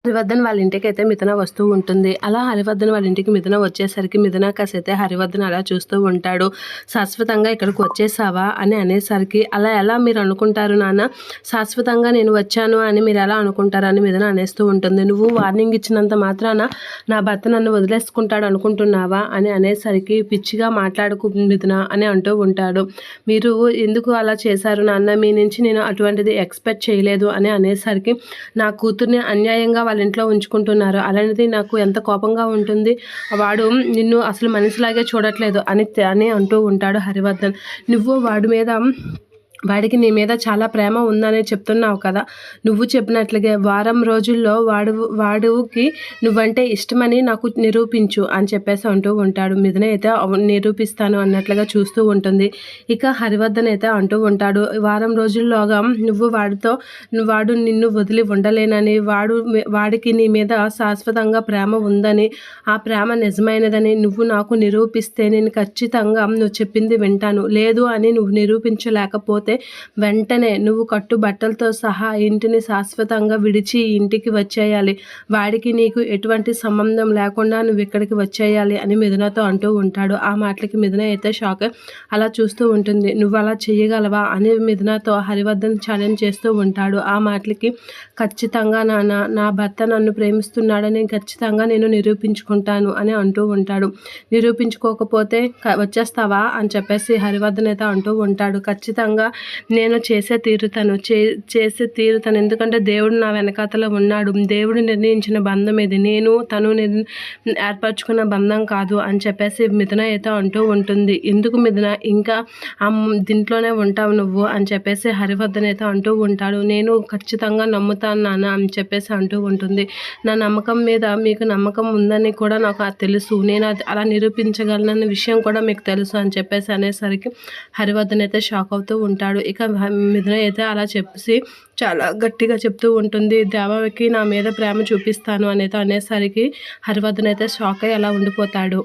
హరివర్ధన్ వాళ్ళ ఇంటికైతే మిథున వస్తూ ఉంటుంది. అలా హరివర్ధన్ వాళ్ళ ఇంటికి మిథున వచ్చేసరికి మిథున కాసైతే హరివర్ధన్ అలా చూస్తూ ఉంటాడు. శాశ్వతంగా ఇక్కడికి వచ్చేసావా అని అనేసరికి, అలా ఎలా మీరు అనుకుంటారు నాన్న, శాశ్వతంగా నేను వచ్చాను అని మీరు ఎలా అనుకుంటారు అని మిథున అనేస్తూ ఉంటుంది. నువ్వు వార్నింగ్ ఇచ్చినంత మాత్రాన నా భర్త నన్ను వదిలేసుకుంటాడు అనుకుంటున్నావా అని అనేసరికి, పిచ్చిగా మాట్లాడుకు మిథున అని అంటూ ఉంటాడు. మీరు ఎందుకు అలా చేశారు నాన్న, మీ నుంచి నేను అటువంటిది ఎక్స్పెక్ట్ చేయలేదు అని అనేసరికి, నా కూతుర్ని అన్యాయంగా వాళ్ళ ఇంట్లో ఉంచుకుంటున్నారు, అలాంటిది నాకు ఎంత కోపంగా ఉంటుంది, వాడు నిన్ను అసలు మనిషిలాగే చూడట్లేదు అని అంటూ ఉంటాడు హరివర్ధన్. నువ్వు వాడికి నీ మీద చాలా ప్రేమ ఉందని చెప్తున్నావు కదా, నువ్వు చెప్పినట్లుగా వారం రోజుల్లో వాడికి నువ్వంటే ఇష్టమని నాకు నిరూపించు అని చెప్పేసి అంటూ ఉంటాడు. మిథున అయితే నిరూపిస్తాను అన్నట్లుగా చూస్తూ ఉంటుంది. ఇక హరివర్ధన్ అయితే అంటూ ఉంటాడు, వారం రోజుల్లోగా వాడు నిన్ను వదిలి ఉండలేనని, వాడికి నీ మీద శాశ్వతంగా ప్రేమ ఉందని, ఆ ప్రేమ నిజమైనదని నువ్వు నాకు నిరూపిస్తే నేను ఖచ్చితంగా నువ్వు చెప్పింది వింటాను, లేదు అని నువ్వు నిరూపించలేకపోతే వెంటనే నువ్వు కట్టుబట్టలతో సహా ఇంటిని శాశ్వతంగా విడిచి ఇంటికి వచ్చేయాలి, వాడికి నీకు ఎటువంటి సంబంధం లేకుండా నువ్వు ఇక్కడికి వచ్చేయాలి అని మిథునతో అంటూ ఉంటాడు. ఆ మాటలకి మిథున అయితే షాక్ అలా చూస్తూ ఉంటుంది. నువ్వు అలా చేయగలవా అని మిథునతో హరివర్ధన్ ఛాలెంజ్ చేస్తూ ఉంటాడు. ఆ మాటలకి, ఖచ్చితంగా నాన్న, నా భర్త నన్ను ప్రేమిస్తున్నాడని ఖచ్చితంగా నేను నిరూపించుకుంటాను అని అంటూ ఉంటాడు. నిరూపించుకోకపోతే వచ్చేస్తావా అని చెప్పేసి హరివర్ధన్ అయితే అంటూ ఉంటాడు. ఖచ్చితంగా నేను చేసే తీరుతాను, ఎందుకంటే దేవుడు నా వెనకాతల ఉన్నాడు, దేవుడు నిర్ణయించిన బంధం ఇది, తను ఏర్పరచుకున్న బంధం కాదు అని చెప్పేసి మిథున అయితే అంటూ ఉంటుంది. ఎందుకు మిథున ఇంకా దీంట్లోనే ఉంటావు నువ్వు అని చెప్పేసి హరివర్ధన్ అయితే అంటూ ఉంటాడు. నేను ఖచ్చితంగా నమ్ముతాను నాన్న అని చెప్పేసి అంటూ ఉంటుంది. నా నమ్మకం మీద మీకు నమ్మకం ఉందని కూడా నాకు తెలుసు, నేను అది అలా నిరూపించగలనన్న విషయం కూడా మీకు తెలుసు అని చెప్పేసి అనేసరికి హరివర్ధన్ అయితే షాక్ అవుతూ ఉంటాడు. ఇక మిథున అయితే అలా చెప్పేసి చాలా గట్టిగా చెప్తూ ఉంటుంది, దేవకి నా మీద ప్రేమ చూపిస్తాను అనేసరికి హరివర్ధన్ అయితే షాక్ అయ్యి అలా ఉండిపోతాడు.